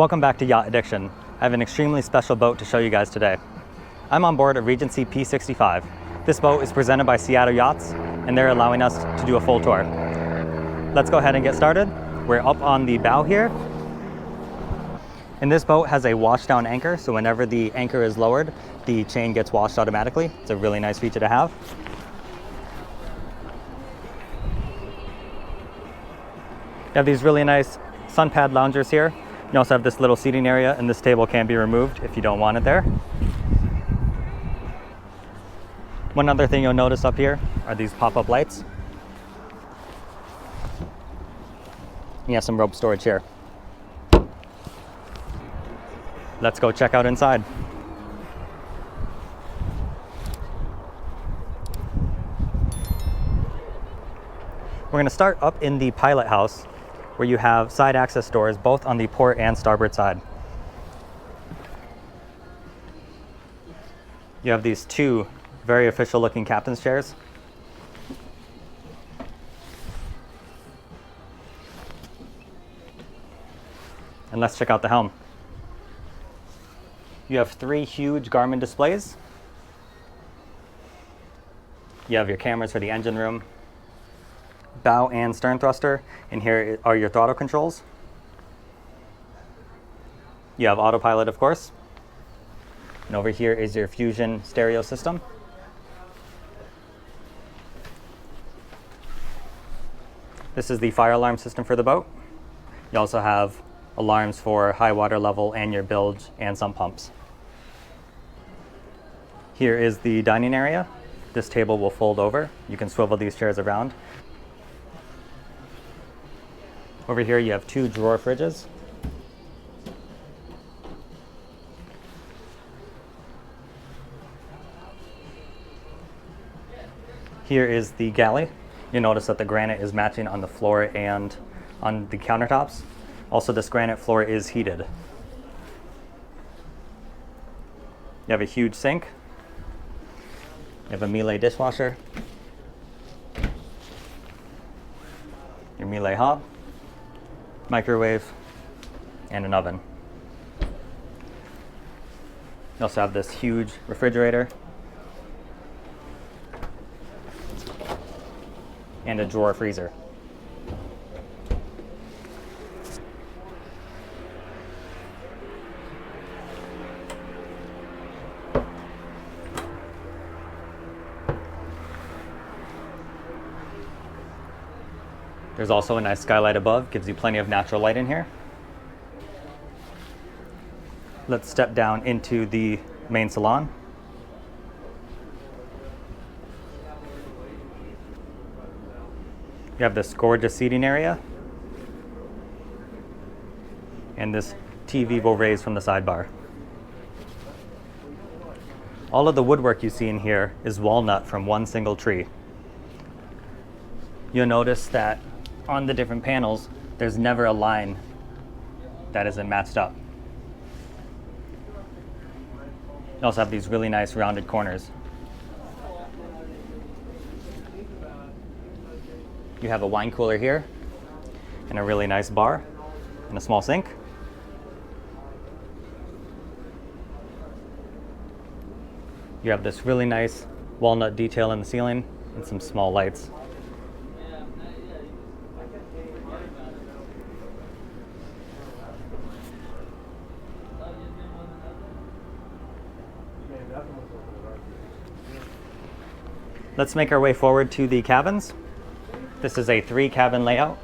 Welcome back to Yacht Addiction. I have an extremely special boat to show you guys today. I'm on board a Regency P65. This boat is presented by Seattle Yachts, and they're allowing us to do a full tour. Let's go ahead and get started. We're up on the bow here. And this boat has a washdown anchor, so whenever the anchor is lowered, the chain gets washed automatically. It's a really nice feature to have. You have these really nice sun pad loungers here. You also have this little seating area, and this table can be removed if you don't want it there. One other thing you'll notice up here are these pop-up lights. You have some rope storage here. Let's go check out inside. We're going to start up in the pilot house, where you have side access doors both on the port and starboard side. You have these two very official looking captain's chairs. And let's check out the helm. You have three huge Garmin displays. You have your cameras for the engine room, bow and stern thruster, and here are your throttle controls. You have autopilot, of course. And over here is your Fusion stereo system. This is the fire alarm system for the boat. You also have alarms for high water level and your bilge and sump pumps. Here is the dining area. This table will fold over. You can swivel these chairs around. Over here you have two drawer fridges. Here is the galley. You'll notice that the granite is matching on the floor and on the countertops. Also, this granite floor is heated. You have a huge sink. You have a Miele dishwasher. Your Miele hob, microwave, and an oven. You also have this huge refrigerator and a drawer freezer. There's also a nice skylight above, gives you plenty of natural light in here. Let's step down into the main salon. You have this gorgeous seating area, and this TV will raise from the sidebar. All of the woodwork you see in here is walnut from one single tree. You'll notice that on the different panels, there's never a line that isn't matched up. You also have these really nice rounded corners. You have a wine cooler here, and a really nice bar, and a small sink. You have this really nice walnut detail in the ceiling, and some small lights. Let's make our way forward to the cabins. This is a 3-cabin layout.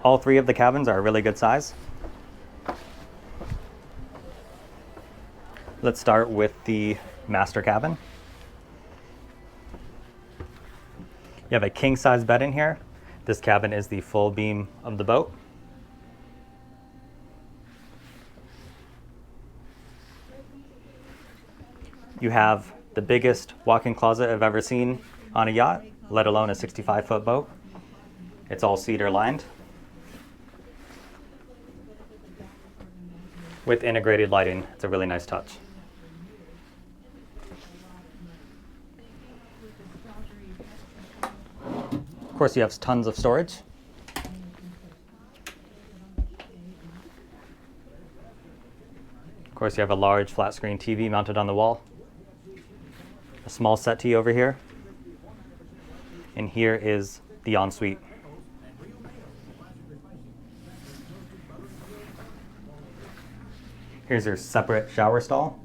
All 3 of the cabins are a really good size. Let's start with the master cabin. You have a king-size bed in here. This cabin is the full beam of the boat. You have the biggest walk-in closet I've ever seen on a yacht, let alone a 65-foot boat. It's all cedar lined with integrated lighting. It's a really nice touch. Of course, you have tons of storage. Of course, you have a large flat screen TV mounted on the wall. A small settee over here. And here is the ensuite. Here's your separate shower stall.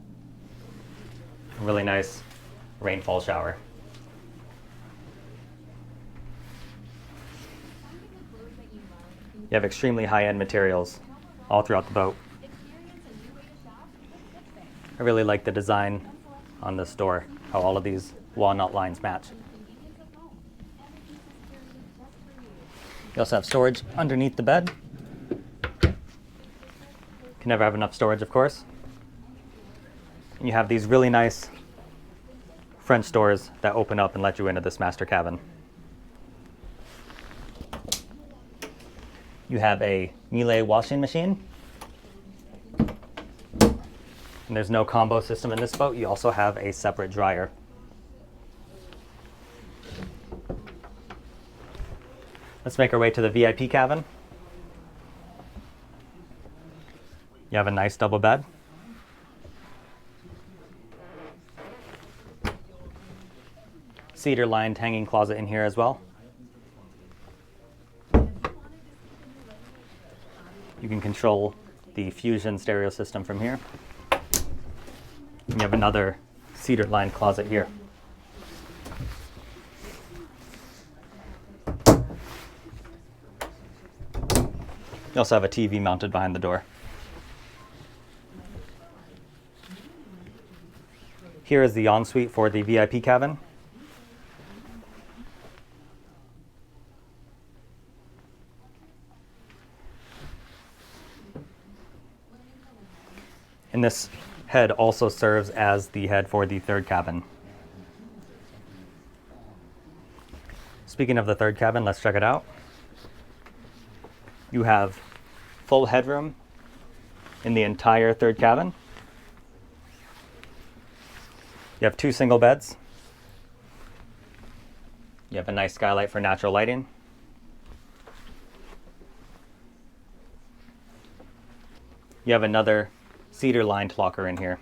A really nice rainfall shower. You have extremely high-end materials all throughout the boat. I really like the design on this door, how all of these walnut lines match. You also have storage underneath the bed. Can never have enough storage, of course. And you have these really nice French doors that open up and let you into this master cabin. You have a Miele washing machine. And there's no combo system in this boat. You also have a separate dryer. Let's make our way to the VIP cabin. You have a nice double bed. Cedar lined hanging closet in here as well. You can control the Fusion stereo system from here. And you have another cedar lined closet here. You also have a TV mounted behind the door. Here is the ensuite for the VIP cabin. And this head also serves as the head for the third cabin. Speaking of the third cabin, let's check it out. You have full headroom in the entire third cabin. You have 2 single beds. You have a nice skylight for natural lighting. You have another cedar lined locker in here.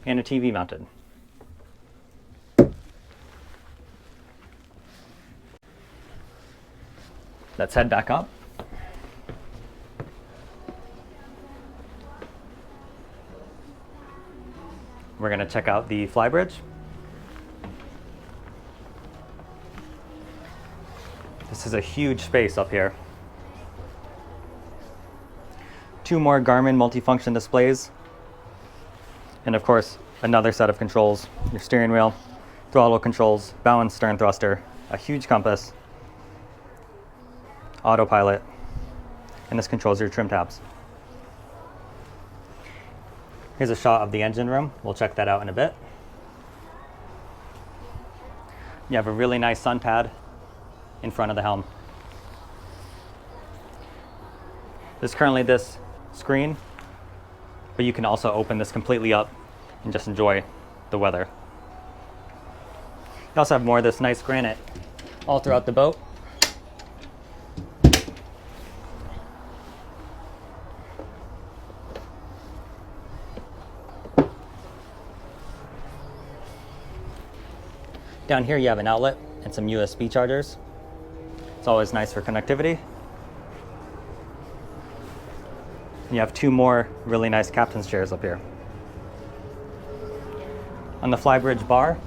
And a TV mounted. Let's head back up. We're going to check out the Flybridge. This is a huge space up here. 2 more Garmin multifunction displays. And of course, another set of controls. Your steering wheel, throttle controls, bow and stern thruster, a huge compass, autopilot, and this controls your trim tabs. Here's a shot of the engine room. We'll check that out in a bit. You have a really nice sun pad in front of the helm. There's currently this screen, but you can also open this completely up and just enjoy the weather. You also have more of this nice granite all throughout the boat. Down here you have an outlet and some USB chargers. It's always nice for connectivity. And you have 2 more really nice captain's chairs up here. On the Flybridge bar,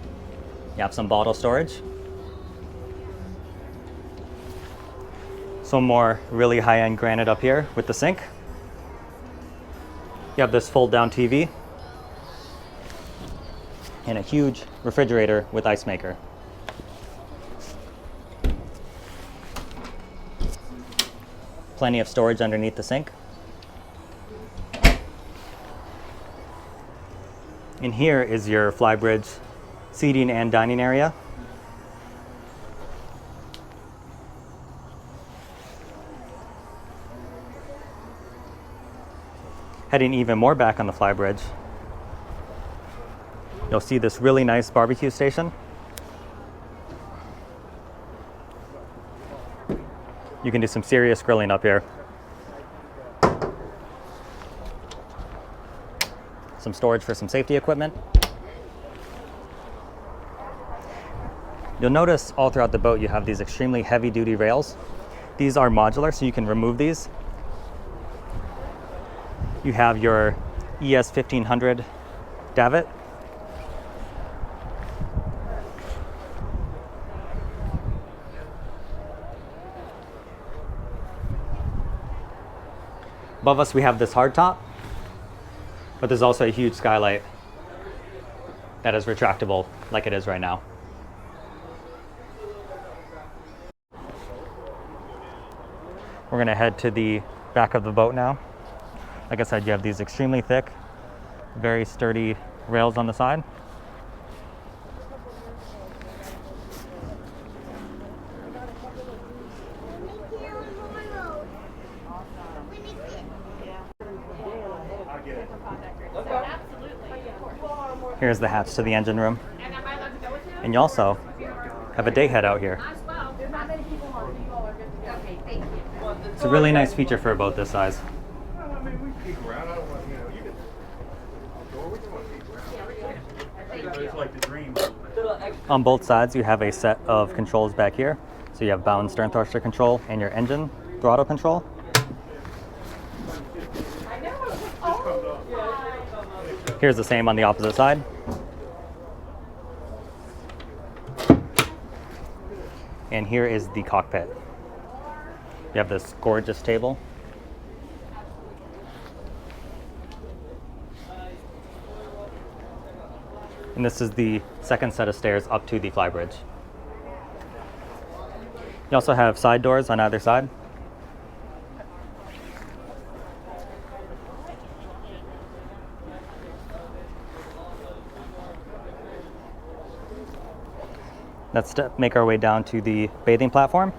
you have some bottle storage. Some more really high-end granite up here with the sink. You have this fold-down TV. And a huge refrigerator with ice maker. Plenty of storage underneath the sink. And here is your Flybridge seating and dining area. Heading even more back on the Flybridge, you'll see this really nice barbecue station. You can do some serious grilling up here. some storage for some safety equipment. You'll notice all throughout the boat you have these extremely heavy-duty rails. These are modular, so you can remove these. You have your ES 1500 davit. Above us we have this hardtop, but there's also a huge skylight that is retractable like it is right now. We're gonna head to the back of the boat now. Like I said, you have these extremely thick, very sturdy rails on the side. Here's the hatch to the engine room. And you also have a day head out here. It's a really nice feature for a boat this size. On both sides, you have a set of controls back here. So you have bow and stern thruster control and your engine throttle control. Here's the same on the opposite side. And here is the cockpit. You have this gorgeous table. And this is the second set of stairs up to the Flybridge. You also have side doors on either side. Let's make our way down to the bathing platform.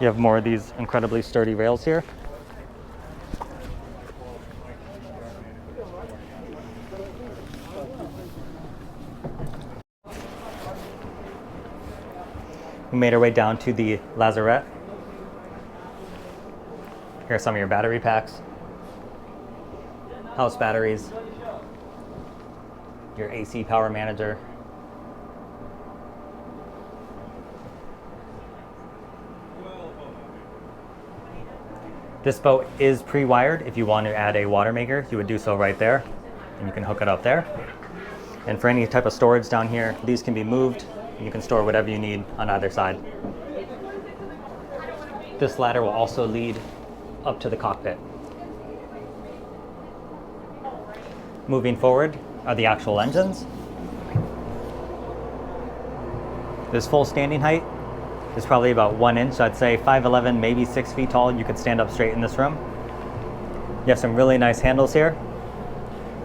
You have more of these incredibly sturdy rails here. We made our way down to the lazarette. Here are some of your battery packs, house batteries, your AC power manager. This boat is pre-wired. If you want to add a water maker, you would do so right there, and you can hook it up there. And for any type of storage down here, these can be moved, and you can store whatever you need on either side. This ladder will also lead up to the cockpit. Moving forward are the actual engines. There's full standing height. Is probably about 1 inch, I'd say 5'11", maybe 6 feet tall. You could stand up straight in this room. You have some really nice handles here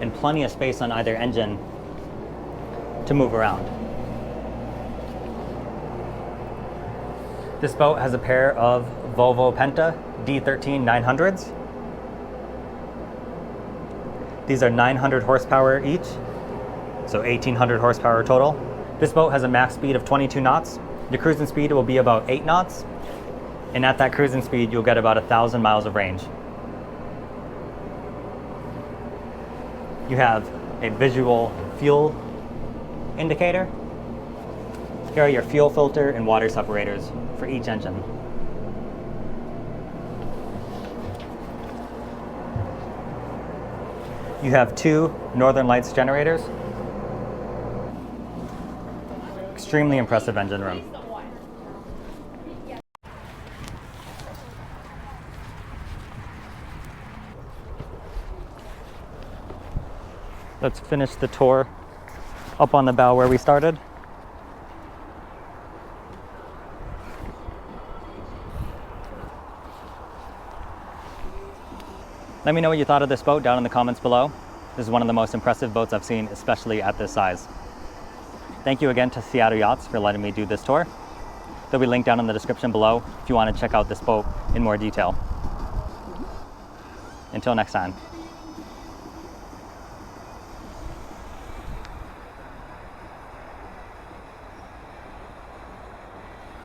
and plenty of space on either engine to move around. This boat has a pair of Volvo Penta D13 900s. These are 900 horsepower each, so 1800 horsepower total. This boat has a max speed of 22 knots. The cruising speed will be about 8 knots, and at that cruising speed you'll get about 1,000 miles of range. You have a visual fuel indicator. Here are your fuel filter and water separators for each engine. You have 2 Northern Lights generators. Extremely impressive engine room. Let's finish the tour up on the bow where we started. Let me know what you thought of this boat down in the comments below. This is one of the most impressive boats I've seen, especially at this size. Thank you again to Seattle Yachts for letting me do this tour. There'll be a link down in the description below if you want to check out this boat in more detail. Until next time.